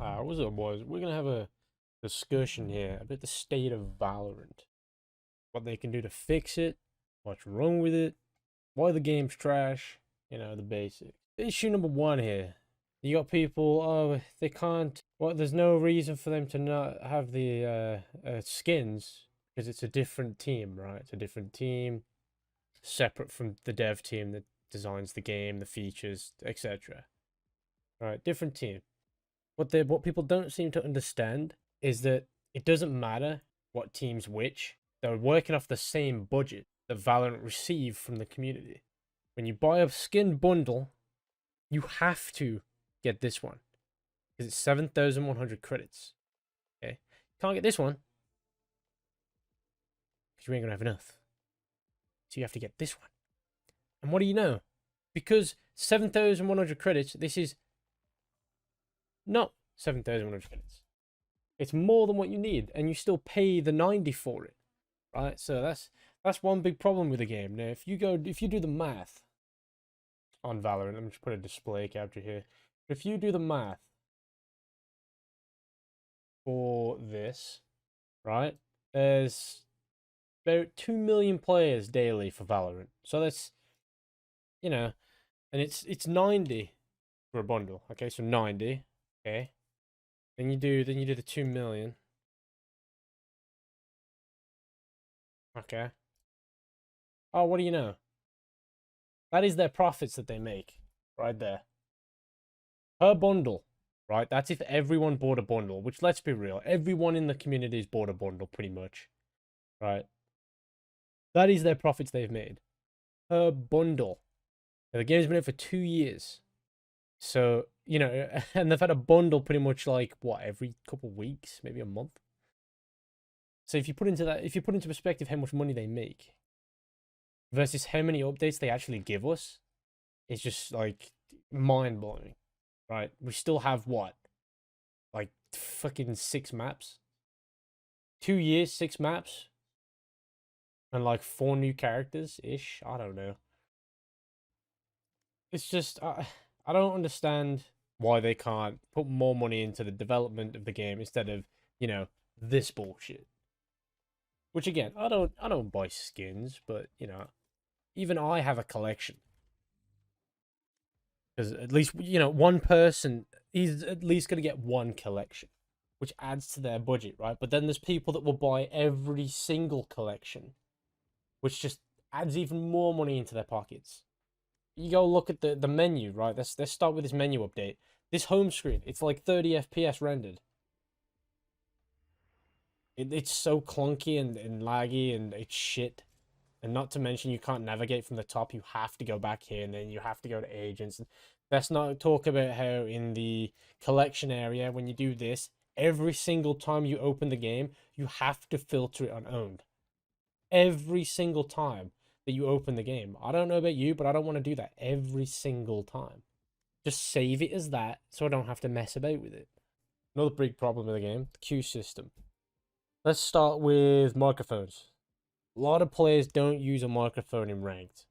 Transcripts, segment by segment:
What's up, boys? We're gonna have a discussion here about the state of Valorant, what they can do to fix it, what's wrong with it, why the game's trash, the basics. Issue number one here. You got people, they can't, there's no reason for them to not have the skins because it's a different team, right? It's a different team, separate from the dev team that designs the game, the features, etc. Right, different team. What people don't seem to understand is that it doesn't matter what team's which. They're working off the same budget that Valorant receive from the community. When you buy a skin bundle, you have to get this one because it's 7,100 credits. Okay, can't get this one because you ain't gonna have enough. So you have to get this one. And what do you know? Because 7,100 credits, this is not 7,100 credits. It's more than what you need, and you still pay the 90 for it, right? So that's one big problem with the game. Now, if you do the math on Valorant, let me just put a display capture here. If you do the math for this, right, there's about 2 million players daily for Valorant. So that's, and it's 90 for a bundle. Okay, so 90. Okay. Then you do the 2 million. Okay. Oh, what do you know? That is their profits that they make right there. Per bundle, right? That's if everyone bought a bundle, which, let's be real, everyone in the community's bought a bundle pretty much, right? That is their profits they've made per bundle. Now, the game's been out for 2 years. So, and they've had a bundle pretty much like, what, every couple of weeks, maybe a month. So if you put into perspective how much money they make versus how many updates they actually give us, it's just like mind-blowing, right? We still have what? Like fucking 6 maps? 2 years, 6 maps? And like 4 new characters-ish? I don't know. It's just, I don't understand why they can't put more money into the development of the game instead of, this bullshit. Which again, I don't buy skins, but even I have a collection. Because at least, one person is at least going to get one collection, which adds to their budget, right? But then there's people that will buy every single collection, which just adds even more money into their pockets. You go look at the menu, right? Let's start with this menu update. This home screen, it's like 30 FPS rendered. It's so clunky and laggy and it's shit. And not to mention you can't navigate from the top. You have to go back here and then you have to go to agents. And let's not talk about how in the collection area, when you do this, every single time you open the game, you have to filter it on owned. Every single time that you open the game. I don't know about you, but I don't want to do that every single time. Just save it as that so I don't have to mess about with it. Another big problem with the game, the queue system. Let's start with microphones. A lot of players don't use a microphone in ranked.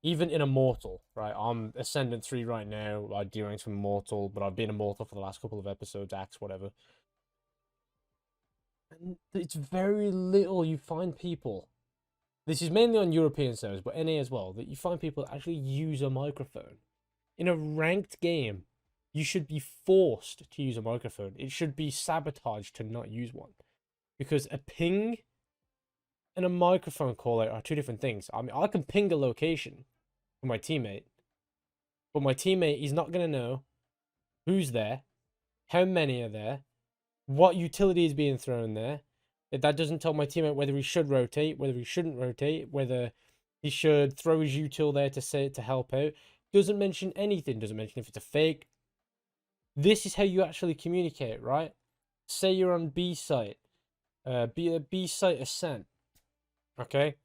Even in Immortal, right? I'm Ascendant 3 right now. I do ranks from Immortal, but I've been Immortal for the last couple of episodes, acts, whatever. And it's very little you find people. This is mainly on European servers, but NA as well, that you find people that actually use a microphone. In a ranked game, you should be forced to use a microphone. It should be sabotaged to not use one. Because a ping and a microphone call out are two different things. I mean, I can ping a location for my teammate, but my teammate is not going to know who's there, how many are there, what utility is being thrown there. That doesn't tell my teammate whether he should rotate, whether he shouldn't rotate, whether he should throw his util there to help out. Doesn't mention anything. Doesn't mention if it's a fake. This is how you actually communicate, right? Say you're on B site, B site ascent. Okay,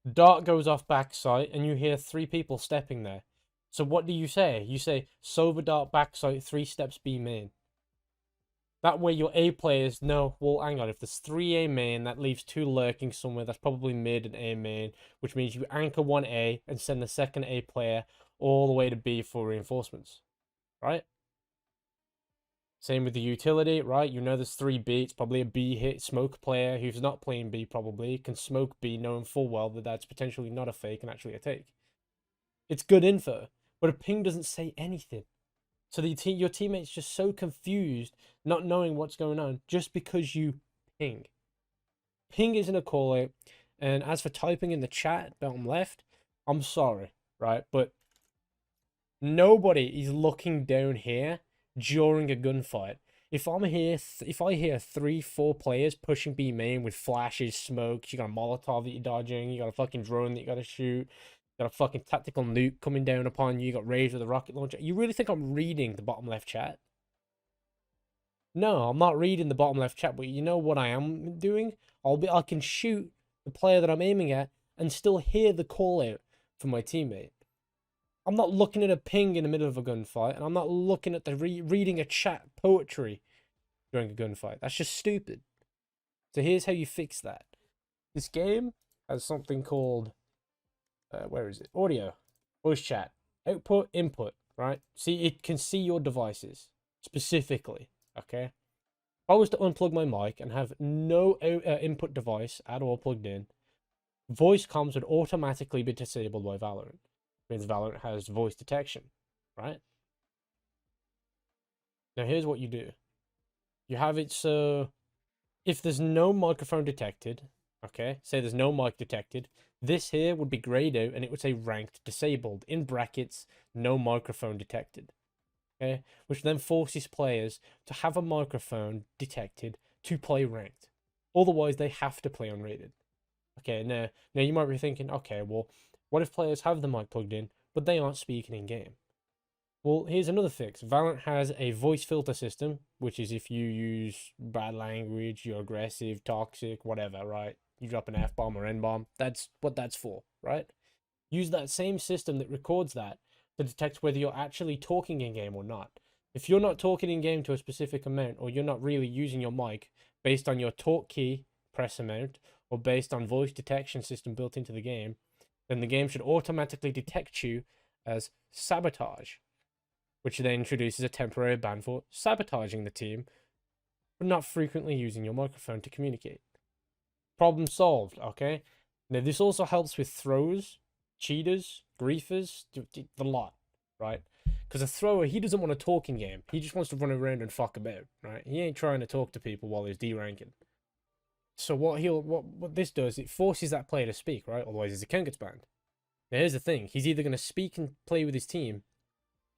dart goes off backside, and you hear 3 people stepping there. So what do you say? You say Sova dart backside, 3 steps B main. That way your A players know, well, hang on, if there's 3 A main, that leaves 2 lurking somewhere. That's probably mid and A main, which means you anchor 1 A and send the second A player all the way to B for reinforcements, right? Same with the utility, right? You know there's 3 B. It's probably a B hit smoke player who's not playing B probably can smoke B, knowing full well that that's potentially not a fake and actually a take. It's good info, but a ping doesn't say anything. So your teammate's just so confused, not knowing what's going on, just because you ping. Ping isn't a call out. And as for typing in the chat, bottom left, I'm sorry, right? But nobody is looking down here during a gunfight. If I'm here, if I hear 3-4 players pushing B main with flashes, smokes, you got a Molotov that you're dodging, you got a fucking drone that you gotta shoot, you got a fucking tactical nuke coming down upon you, you got Rage with a rocket launcher. You really think I'm reading the bottom left chat? No, I'm not reading the bottom left chat, but you know what I am doing? I can shoot the player that I'm aiming at and still hear the call out from my teammate. I'm not looking at a ping in the middle of a gunfight, and I'm not looking at the reading a chat poetry during a gunfight. That's just stupid. So here's how you fix that. This game has something called, where is it? Audio, voice chat, output, input, right? See, it can see your devices specifically, okay? If I was to unplug my mic and have no input device at all plugged in, voice comms would automatically be disabled by Valorant. Means Valorant has voice detection, right? Now here's what you do. You have it so if there's no microphone detected, okay, say there's no mic detected, this here would be grayed out and it would say ranked disabled, in brackets, no microphone detected, okay, which then forces players to have a microphone detected to play ranked. Otherwise, they have to play unrated. Okay, now you might be thinking, okay, well, what if players have the mic plugged in, but they aren't speaking in game? Well, here's another fix. Valorant has a voice filter system, which is if you use bad language, you're aggressive, toxic, whatever, right? You drop an F-bomb or N-bomb. That's what that's for, right? Use that same system that records that to detect whether you're actually talking in game or not. If you're not talking in game to a specific amount, or you're not really using your mic based on your talk key press amount, or based on voice detection system built into the game, then the game should automatically detect you as sabotage, which then introduces a temporary ban for sabotaging the team, but not frequently using your microphone to communicate. Problem solved, okay? Now, this also helps with throws, cheaters, griefers, the lot, right? Because a thrower, he doesn't want to talk in game. He just wants to run around and fuck about, right? He ain't trying to talk to people while he's D-ranking. So what this does, it forces that player to speak, right? Otherwise his account gets banned. Now here's the thing, he's either going to speak and play with his team,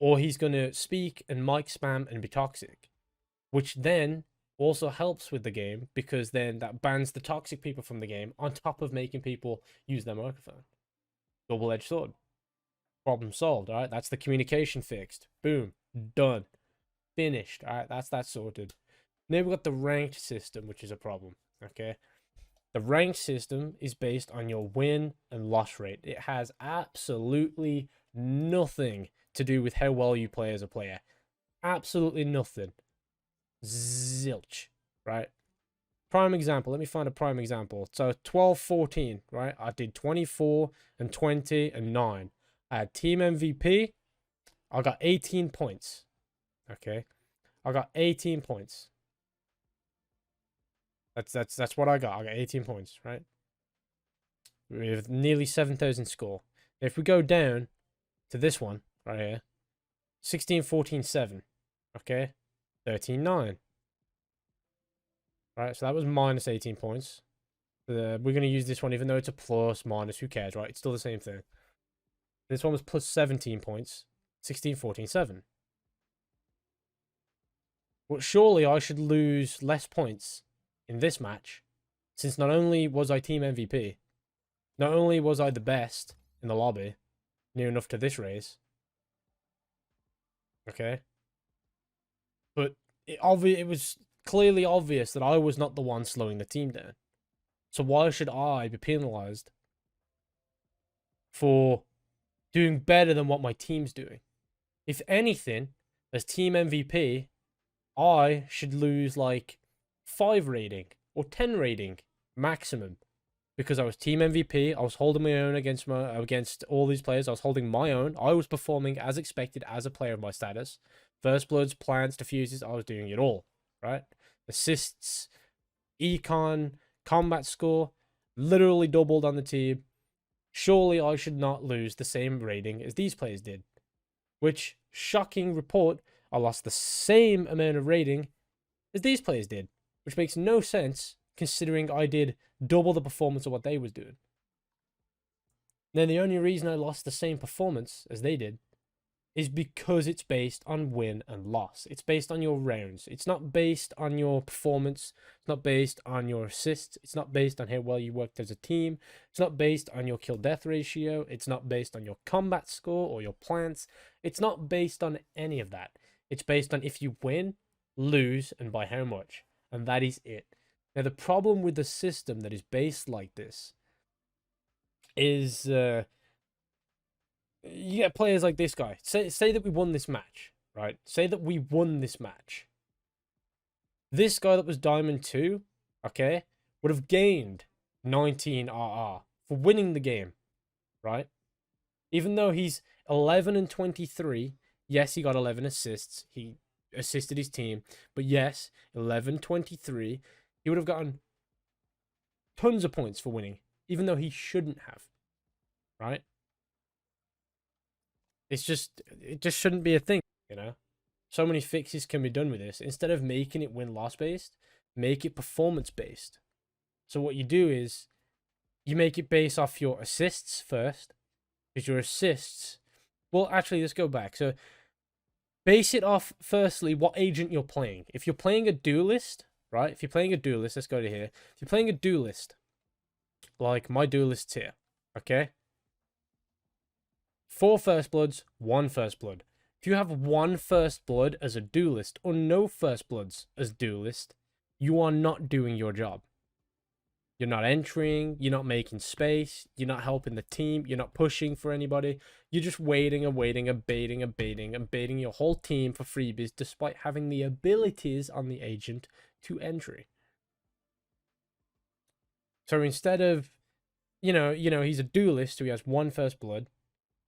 or he's going to speak and mic spam and be toxic, which then also helps with the game, because then that bans the toxic people from the game on top of making people use their microphone. Double-edged sword. Problem solved, alright? That's the communication fixed. Boom. Done. Finished, alright? That's that sorted. Now we've got the ranked system, which is a problem, okay? The ranked system is based on your win and loss rate. It has absolutely nothing to do with how well you play as a player. Absolutely nothing. Zilch, right? Prime example. Let me find a prime example. So 12-14, right? I did 24 and 20 and 9. I had team MVP. I got 18 points. Okay. I got 18 points. That's what I got. I got 18 points, right? With nearly 7,000 score. If we go down to this one right here, 16-14-7. Okay. 13-9. Right, so that was minus 18 points. We're going to use this one, even though it's a plus, minus, who cares, right? It's still the same thing. This one was plus 17 points. 16-14-7. Well, surely I should lose less points in this match, since not only was I team MVP, not only was I the best in the lobby, near enough to this race, okay, but it was clearly obvious that I was not the one slowing the team down. So why should I be penalized for doing better than what my team's doing? If anything, as team MVP, I should lose like 5 rating or 10 rating maximum, because I was team MVP. I was holding my own against all these players. I was holding my own. I was performing as expected as a player of my status. First bloods, plants, diffuses, I was doing it all, right? Assists, econ, combat score, literally doubled on the team. Surely I should not lose the same rating as these players did. Which, shocking report, I lost the same amount of rating as these players did. Which makes no sense, considering I did double the performance of what they was doing. Then the only reason I lost the same performance as they did is because it's based on win and loss. It's based on your rounds. It's not based on your performance. It's not based on your assists. It's not based on how well you worked as a team. It's not based on your kill death ratio. It's not based on your combat score or your plants. It's not based on any of that. It's based on if you win, lose, and by how much. And that is it. Now, the problem with the system that is based like this is you get players like this guy. Say that we won this match, right? Say that we won this match. This guy that was Diamond 2, okay, would have gained 19 RR for winning the game, right? Even though he's 11 and 23, yes, he got 11 assists. He assisted his team, but yes, 11-23, he would have gotten tons of points for winning, even though he shouldn't have, right? It just shouldn't be a thing, you know? So many fixes can be done with this. Instead of making it win-loss based, make it performance based. So what you do is you make it based off your assists first, because your assists, well, actually, let's go back. So base it off, firstly, what agent you're playing. If you're playing a duelist, right? If you're playing a duelist, let's go to here. If you're playing a duelist, like my duelist's here, okay? 4 first bloods, 1 first blood. If you have 1 first blood as a duelist or no first bloods as duelist, you are not doing your job. You're not entering, you're not making space, you're not helping the team, you're not pushing for anybody. You're just waiting and waiting and baiting and baiting and baiting your whole team for freebies despite having the abilities on the agent to entry. So instead of, you know, he's a duelist who has 1 first blood,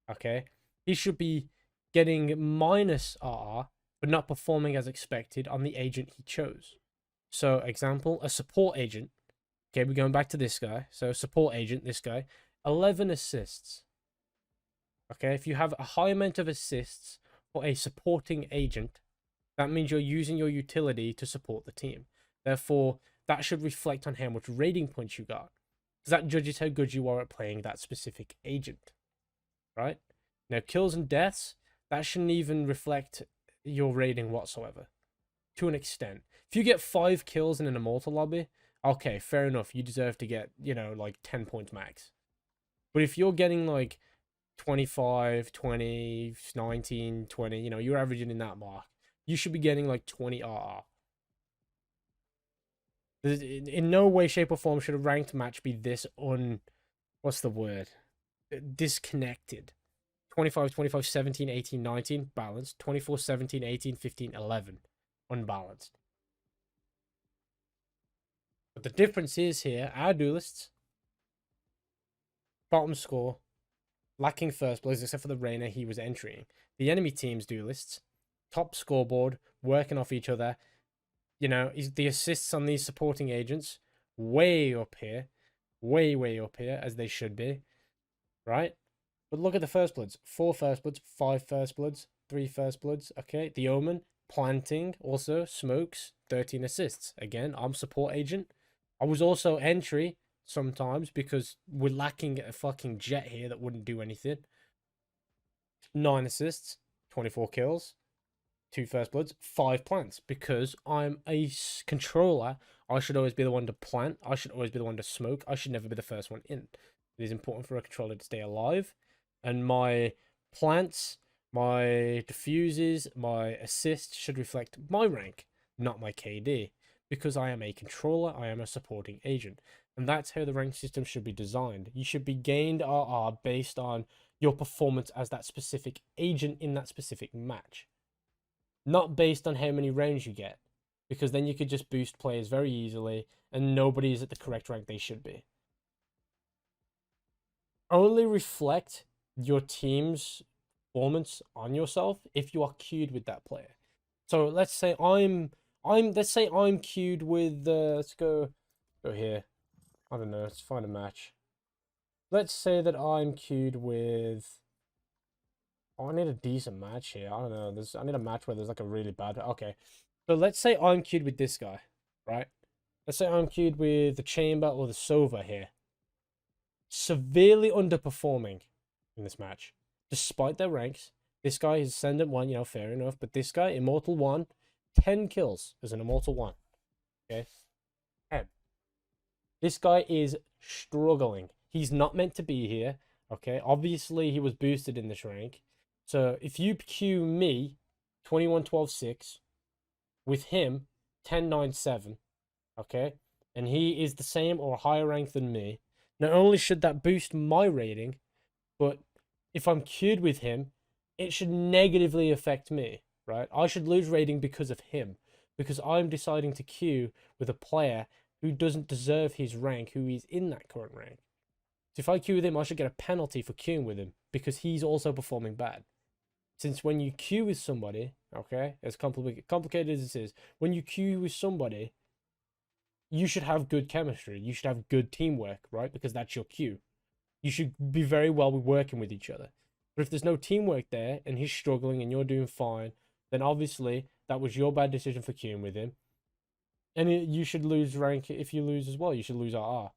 okay? He should be getting minus RR, but not performing as expected on the agent he chose. So, example, a support agent. Okay, we're going back to this guy. So, support agent, this guy, 11 assists. Okay, if you have a high amount of assists for a supporting agent, that means you're using your utility to support the team. Therefore, that should reflect on how much rating points you got, because that judges how good you are at playing that specific agent, right? Now, kills and deaths, that shouldn't even reflect your rating whatsoever, to an extent. If you get 5 kills in an immortal lobby, okay, fair enough, you deserve to get, you know, like 10 points max. But if you're getting like 25, 20, 19, 20, you know, you're averaging in that mark, you should be getting like 20 RR. In no way, shape, or form should a ranked match be this what's the word? Disconnected. 25, 25, 17, 18, 19, balanced. 24, 17, 18, 15, 11, unbalanced. But the difference is here, our duelists, bottom score, lacking first blows, except for the Reyna he was entering. The enemy team's duelists, top scoreboard, working off each other. You know, the assists on these supporting agents, way up here. Way, way up here, as they should be. Right? But look at the first bloods. 4 first bloods, 5 first bloods, 3 first bloods. Okay, the Omen, planting, also, smokes, 13 assists. Again, I'm support agent. I was also entry sometimes because we're lacking a fucking jet here that wouldn't do anything. 9 assists, 24 kills, 2 first bloods, 5 plants, because I'm a controller. I should always be the one to plant. I should always be the one to smoke. I should never be the first one in. It is important for a controller to stay alive. And my plants, my diffuses, my assists should reflect my rank, not my KD. Because I am a controller, I am a supporting agent. And that's how the rank system should be designed. You should be gained RR based on your performance as that specific agent in that specific match. Not based on how many rounds you get. Because then you could just boost players very easily and nobody is at the correct rank they should be. Only reflect your team's performance on yourself if you are queued with that player. So let's say let's say I'm queued with let's go here. I don't know, let's find a match. Let's say that I'm queued with, oh, I need a decent match here. I don't know. I need a match where there's like a really bad. Okay. So let's say I'm queued with this guy, right? Let's say I'm queued with the Chamber or the Sova here. Severely underperforming in this match. Despite their ranks. This guy is Ascendant 1, you know, fair enough. But this guy, Immortal 1, 10 kills as an Immortal 1. Okay? 10. This guy is struggling. He's not meant to be here. Okay? Obviously, he was boosted in this rank. So, if you queue me, 21-12-6, with him, 10-9-7, okay? And he is the same or higher rank than me. Not only should that boost my rating, but if I'm queued with him, it should negatively affect me, right? I should lose rating because of him, because I'm deciding to queue with a player who doesn't deserve his rank, who is in that current rank. So if I queue with him, I should get a penalty for queuing with him, because he's also performing bad. Since when you queue with somebody, okay, as complicated as this is, when you queue with somebody, you should have good chemistry. You should have good teamwork, right? Because that's your queue. You should be very well working with each other. But if there's no teamwork there and he's struggling and you're doing fine, then obviously that was your bad decision for queuing with him. And you should lose rank if you lose as well. You should lose RR.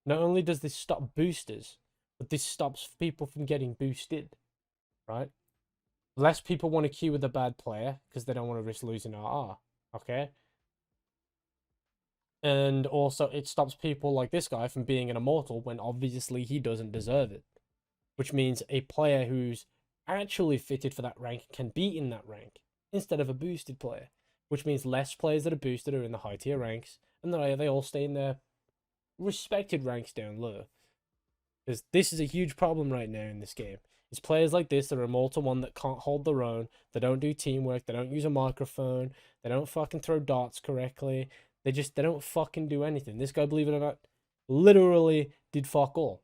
Not only does this stop boosters, but this stops people from getting boosted, right? Less people want to queue with a bad player because they don't want to risk losing RR, okay? And also, it stops people like this guy from being an immortal when obviously he doesn't deserve it. Which means a player who's actually fitted for that rank can be in that rank instead of a boosted player. Which means less players that are boosted are in the high tier ranks, and they all stay in their respected ranks down low. Because this is a huge problem right now in this game. It's players like this that are Immortal 1 that can't hold their own, they don't do teamwork, they don't use a microphone, they don't fucking throw darts correctly, they don't fucking do anything. This guy, believe it or not, literally did fuck all.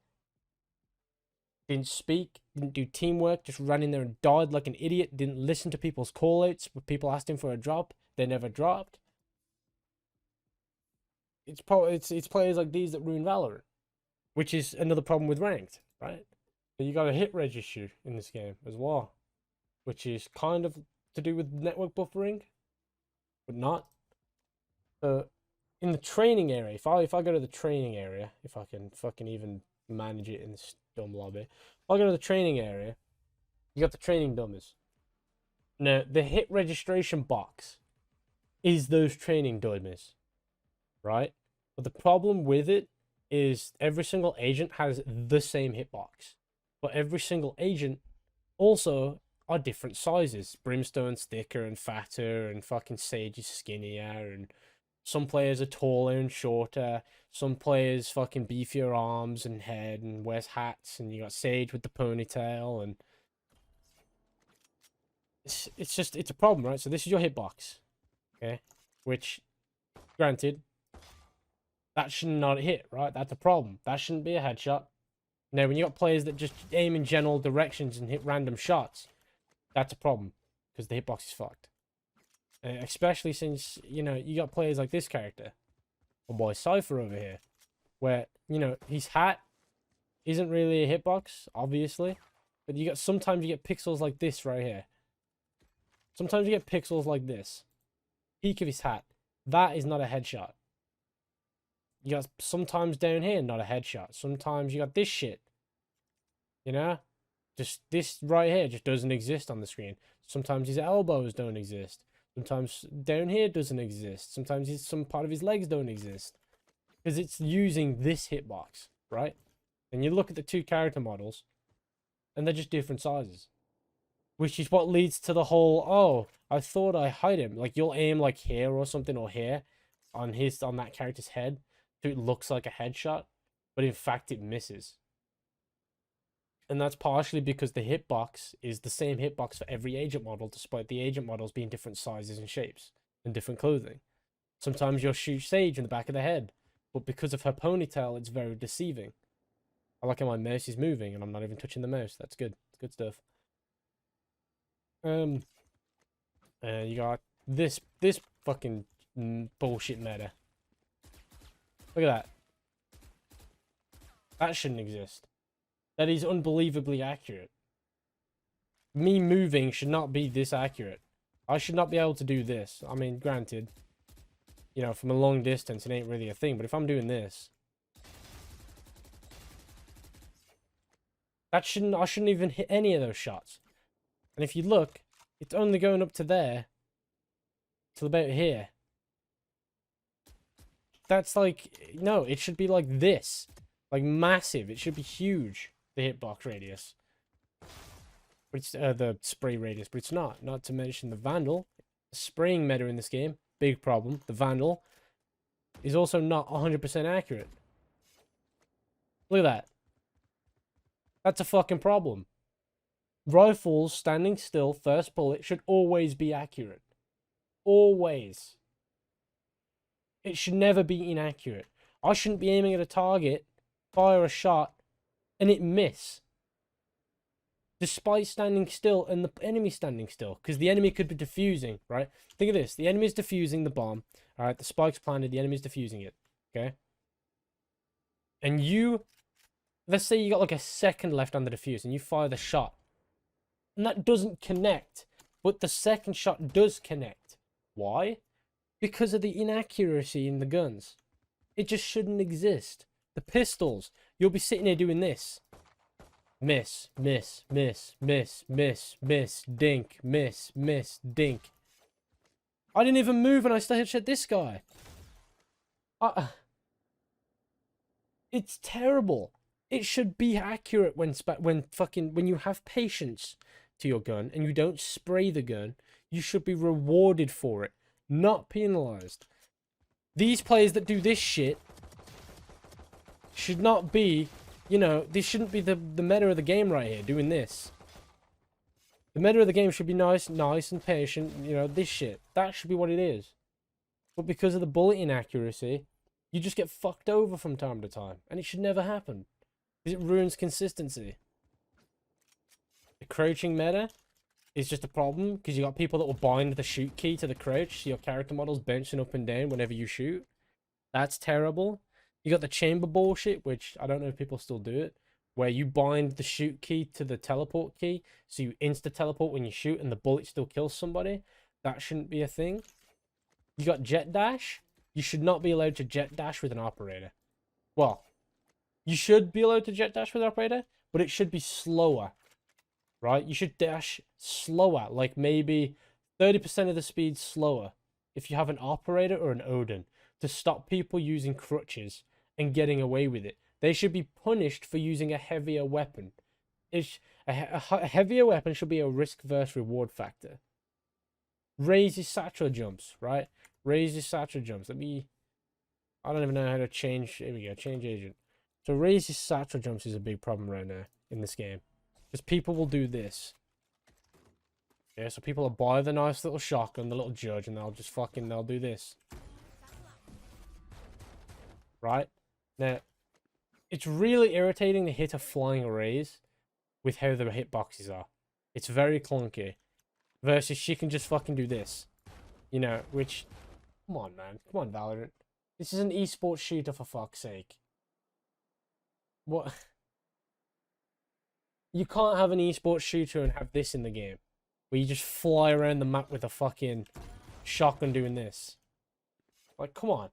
Didn't speak, didn't do teamwork, just ran in there and died like an idiot, didn't listen to people's callouts. When people asked him for a drop, they never dropped. It's players like these that ruin Valorant, which is another problem with ranked, right? You got a hit reg issue in this game as well, which is kind of to do with network buffering, but not. In the training area, if I go to the training area, if I can fucking even manage it in this dumb lobby, if I go to the training area, you got the training dummies. Now, the hit registration box is those training dummies, right? But the problem with it is every single agent has the same hitbox, but every single agent also are different sizes. Brimstone's thicker and fatter, and fucking Sage is skinnier, and some players are taller and shorter. Some players fucking beefier arms and head and wears hats, and you got Sage with the ponytail, and it's a problem, right? So this is your hitbox, okay? Which, granted, that should not hit, right? That's a problem. That shouldn't be a headshot. Now, when you got players that just aim in general directions and hit random shots, that's a problem because the hitbox is fucked. Especially since, you know, you got players like this character, my boy Cypher over here, where, you know, his hat isn't really a hitbox, obviously, but sometimes you get pixels like this right here. Sometimes you get pixels like this. Peak of his hat. That is not a headshot. You got sometimes down here, not a headshot. Sometimes you got this shit. You know? Just this right here just doesn't exist on the screen. Sometimes his elbows don't exist. Sometimes down here doesn't exist. Sometimes some part of his legs don't exist. Because it's using this hitbox, right? And you look at the two character models, and they're just different sizes. Which is what leads to the whole, oh, I thought I hide him. Like, you'll aim like here or something, or here, on that character's head, so it looks like a headshot, but in fact it misses. And that's partially because the hitbox is the same hitbox for every agent model, despite the agent models being different sizes and shapes and different clothing. Sometimes you'll shoot Sage in the back of the head, but because of her ponytail, it's very deceiving. I like how my mouse is moving and I'm not even touching the mouse. That's good. It's good stuff. You got this fucking bullshit meta. Look at that. That shouldn't exist. That is unbelievably accurate. Me moving should not be this accurate. I should not be able to do this. I mean, granted, you know, from a long distance, it ain't really a thing. But if I'm doing this, I shouldn't even hit any of those shots. And if you look, it's only going up to there, till about here. That's like, no, it should be like this. Like massive. It should be huge, the hitbox radius. But it's the spray radius, but it's not. Not to mention the Vandal. The spraying meta in this game, big problem. The Vandal is also not 100% accurate. Look at that. That's a fucking problem. Rifles standing still, first bullet, should always be accurate. Always. It should never be inaccurate. I shouldn't be aiming at a target, fire a shot, and it miss. Despite standing still and the enemy standing still. Because the enemy could be defusing, right? Think of this. The enemy is defusing the bomb. Alright, the spike's planted, the enemy is defusing it. Okay? And you, let's say you got like a second left on the defuse and you fire the shot. And that doesn't connect. But the second shot does connect. Why? Because of the inaccuracy in the guns. It just shouldn't exist. The pistols, you'll be sitting here doing this. Miss, miss, miss, miss, miss, miss, dink, miss, miss, dink. I didn't even move and I still headshot this guy. It's terrible. It should be accurate when you have patience to your gun and you don't spray the gun. You should be rewarded for it, not penalized. These players that do this shit should not be, you know, this shouldn't be the meta of the game right here, doing this. The meta of the game should be nice and patient, you know, this shit. That should be what it is. But because of the bullet inaccuracy, you just get fucked over from time to time. And it should never happen. Because it ruins consistency. The crouching meta is just a problem, because you got people that will bind the shoot key to the crouch, so your character model's bouncing up and down whenever you shoot. That's terrible. You got the chamber bullshit, which I don't know if people still do it, where you bind the shoot key to the teleport key, so you insta-teleport when you shoot and the bullet still kills somebody. That shouldn't be a thing. You got jet dash. You should not be allowed to jet dash with an operator. Well, you should be allowed to jet dash with an operator, but it should be slower. Right? You should dash slower, like maybe 30% of the speed slower if you have an operator or an Odin, to stop people using crutches and getting away with it. They should be punished for using a heavier weapon. A heavier weapon should be a risk versus reward factor. Raise your satchel jumps, right? Raise your satchel jumps. I don't even know how to change. Here we go, change agent. So raise your satchel jumps is a big problem right now in this game. Because people will do this. Yeah, so people will buy the nice little shotgun, the little judge, and they'll just they'll do this. Right? Now, it's really irritating to hit a flying raise with how the hitboxes are. It's very clunky. Versus she can just fucking do this. You know, which... Come on, man. Come on, Valorant. This is an esports shooter, for fuck's sake. What... You can't have an esports shooter and have this in the game. Where you just fly around the map with a fucking shotgun doing this. Like, come on.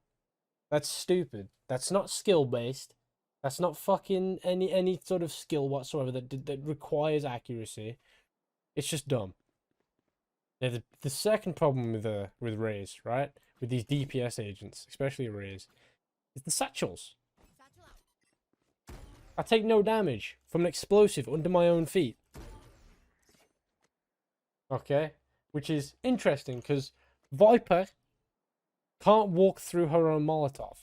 That's stupid. That's not skill-based. That's not fucking any sort of skill whatsoever that requires accuracy. It's just dumb. Now, the second problem with Raze, right? With these DPS agents, especially Raze, is the satchels. I take no damage from an explosive under my own feet. Okay? Which is interesting, because Viper can't walk through her own Molotov.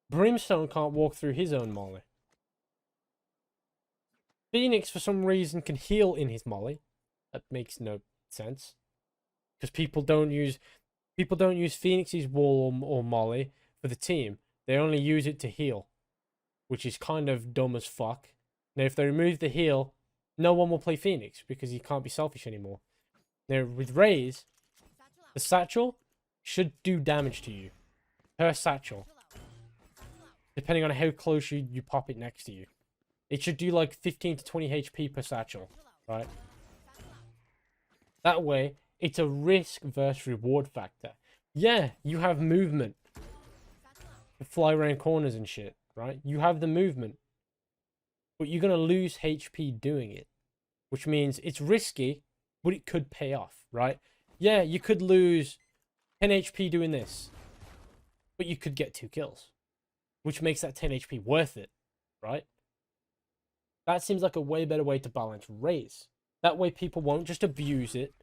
Brimstone can't walk through his own molly. Phoenix, for some reason, can heal in his molly. That makes no sense. Because people don't use Phoenix's wall or molly for the team. They only use it to heal, which is kind of dumb as fuck. Now, if they remove the heal, no one will play Phoenix because he can't be selfish anymore. Now, with Raze, the satchel should do damage to you per satchel, depending on how close you pop it next to you. It should do like 15 to 20 HP per satchel, right? That way, it's a risk versus reward factor. Yeah, you have movement to fly around corners and shit, right? You have the movement, but you're going to lose HP doing it, which means it's risky, but it could pay off, right? Yeah, you could lose 10 HP doing this, but you could get 2 kills, which makes that 10 HP worth it, right? That seems like a way better way to balance Raze. That way people won't just abuse it,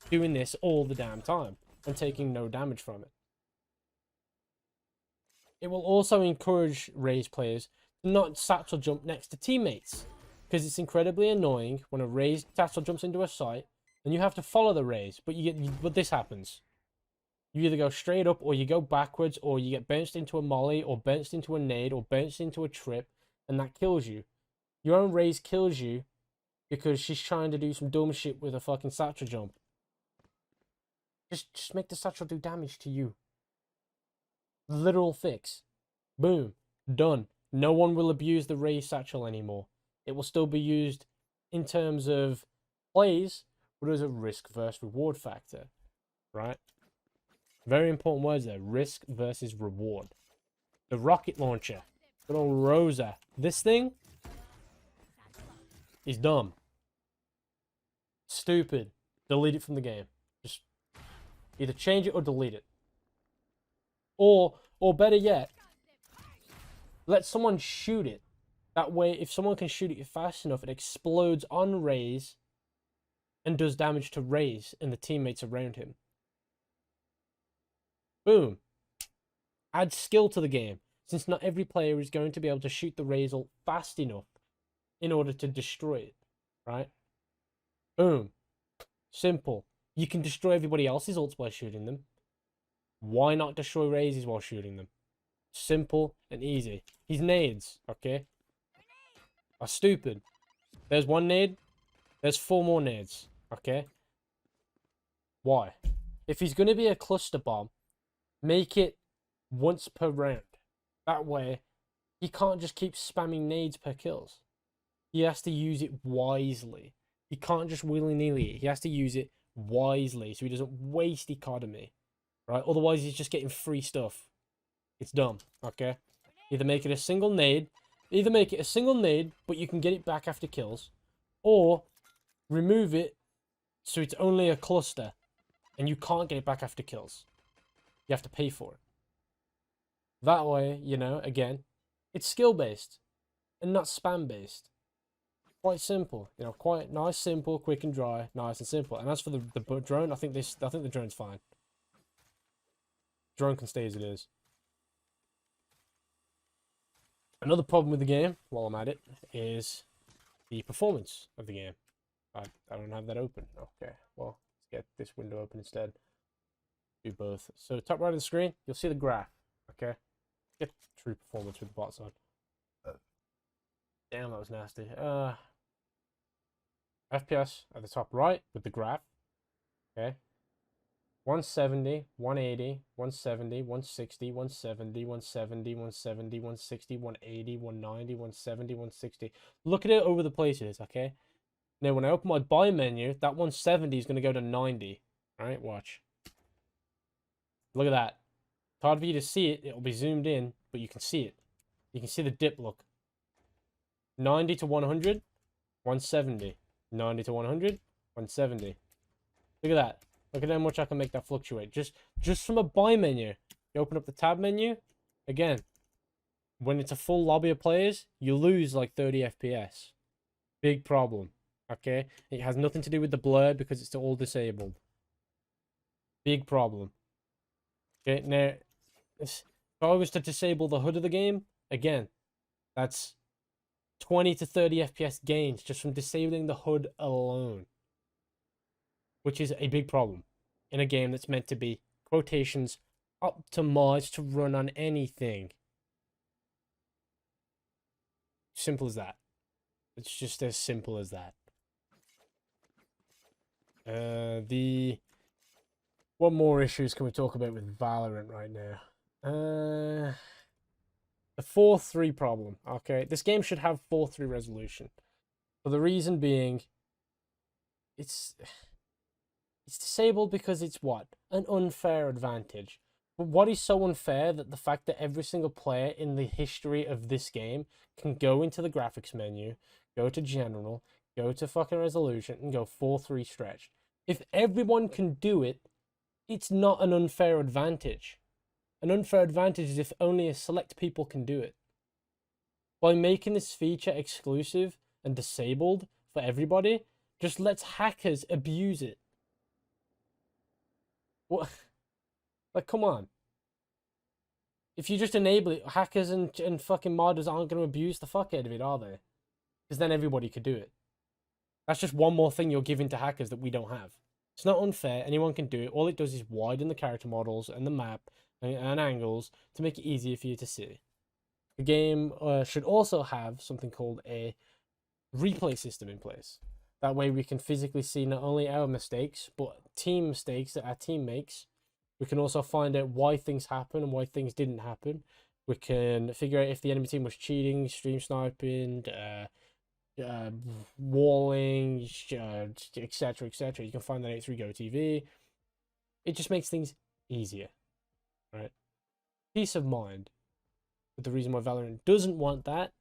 doing this all the damn time, and taking no damage from it. It will also encourage Raze players to not satchel jump next to teammates, because it's incredibly annoying when a Raze satchel jumps into a site, and you have to follow the Raze, but this happens. You either go straight up, or you go backwards, or you get bounced into a molly, or bounced into a nade, or bounced into a trip, and that kills you. Your own Raze kills you because she's trying to do some dumb shit with a fucking satchel jump. Just make the satchel do damage to you. Literal fix. Boom. Done. No one will abuse the Raze satchel anymore. It will still be used in terms of plays, but as a risk versus reward factor. Right? Very important words there. Risk versus reward. The rocket launcher. Good old Rosa. This thing is dumb. Stupid. Delete it from the game. Just either change it or delete it. Or better yet, let someone shoot it. That way, if someone can shoot it fast enough, it explodes on Raze and does damage to Raze and the teammates around him. Boom. Add skill to the game, since not every player is going to be able to shoot the Raze ult fast enough in order to destroy it, right? Boom. Simple. You can destroy everybody else's ults by shooting them. Why not destroy Raze's while shooting them? Simple and easy. His nades, okay, are stupid. There's one nade. There's 4 more nades, okay? Why? If he's going to be a cluster bomb, make it once per round. That way, he can't just keep spamming nades per kills. He has to use it wisely. He can't just willy-nilly it. He has to use it wisely so he doesn't waste economy. Right? Otherwise, he's just getting free stuff. It's dumb, okay? Either make it a single nade, but you can get it back after kills, or remove it so it's only a cluster, and you can't get it back after kills. You have to pay for it. That way, you know, again, it's skill-based, and not spam-based. Quite simple, you know, quite nice, simple, quick and dry, nice and simple. And as for the drone, I think the drone's fine. Drone can stay as it is. Another problem with the game, while I'm at it, is the performance of the game. I don't have that open. Okay, well, let's get this window open instead. Do both. So top right of the screen, you'll see the graph. Okay, get true performance with the bots on. Damn, that was nasty. FPS at the top right with the graph. Okay. 170, 180, 170, 160, 170, 170, 170, 160, 180, 190, 170, 160. Look at it over the places, okay? Now, when I open my buy menu, that 170 is going to go to 90. Alright, watch. Look at that. It's hard for you to see it. It'll be zoomed in, but you can see it. You can see the dip look. 90 to 100, 170. 90 to 100, 170. Look at that. Look at how much I can make that fluctuate. Just from a buy menu. You open up the tab menu. Again, when it's a full lobby of players, you lose like 30 FPS. Big problem. Okay? It has nothing to do with the blur because it's all disabled. Big problem. Okay, now, if I was to disable the HUD of the game, again, that's 20 to 30 FPS gains just from disabling the HUD alone. Which is a big problem in a game that's meant to be, quotations, optimized to run on anything. Simple as that. It's just as simple as that. What more issues can we talk about with Valorant right now? The 4-3 problem. Okay, this game should have 4-3 resolution. For the reason being, it's disabled because it's what? An unfair advantage. But what is so unfair that the fact that every single player in the history of this game can go into the graphics menu, go to general, go to fucking resolution, and go 4-3 stretch. If everyone can do it, it's not an unfair advantage. An unfair advantage is if only a select people can do it. By making this feature exclusive and disabled for everybody, just lets hackers abuse it. What? Like, come on. If you just enable it, hackers and fucking modders aren't going to abuse the fuck out of it, are they? Because then everybody could do it. That's just one more thing you're giving to hackers that we don't have. It's not unfair. Anyone can do it. All it does is widen the character models and the map and angles to make it easier for you to see. The game should also have something called a replay system in place. That way we can physically see not only our mistakes, but team mistakes that our team makes. We can also find out why things happen and why things didn't happen. We can figure out if the enemy team was cheating, stream sniping, walling, etc., etc. You can find that out through GoTV. It just makes things easier, right? Peace of mind. But the reason why Valorant doesn't want that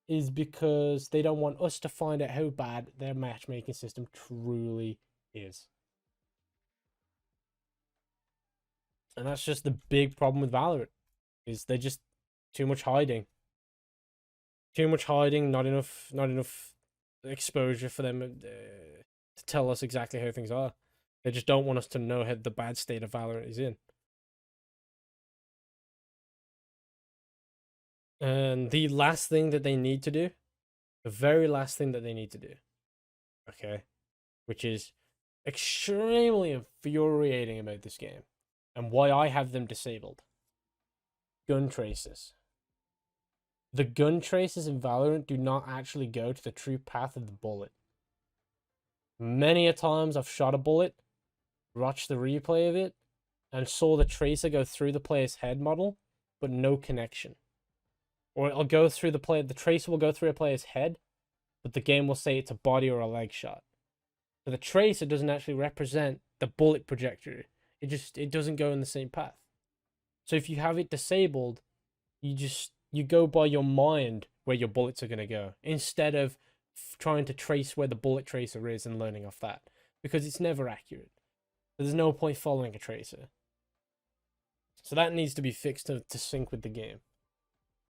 is because they don't want us to find out how bad their matchmaking system truly is. And that's just the big problem with Valorant, is they're just too much hiding. Too much hiding, not enough exposure for them to tell us exactly how things are. They just don't want us to know how the bad state of Valorant is in. And the last thing that they need to do, the very last thing that they need to do, okay, which is extremely infuriating about this game, and why I have them disabled. Gun traces. The gun traces in Valorant do not actually go to the true path of the bullet. Many a times I've shot a bullet, watched the replay of it, and saw the tracer go through the player's head model, but no connection. Or it'll go through the tracer will go through a player's head, but the game will say it's a body or a leg shot. So the tracer doesn't actually represent the bullet trajectory. It doesn't go in the same path. So if you have it disabled, you go by your mind where your bullets are going to go, instead of trying to trace where the bullet tracer is and learning off that, because it's never accurate. There's no point following a tracer. So that needs to be fixed to sync with the game.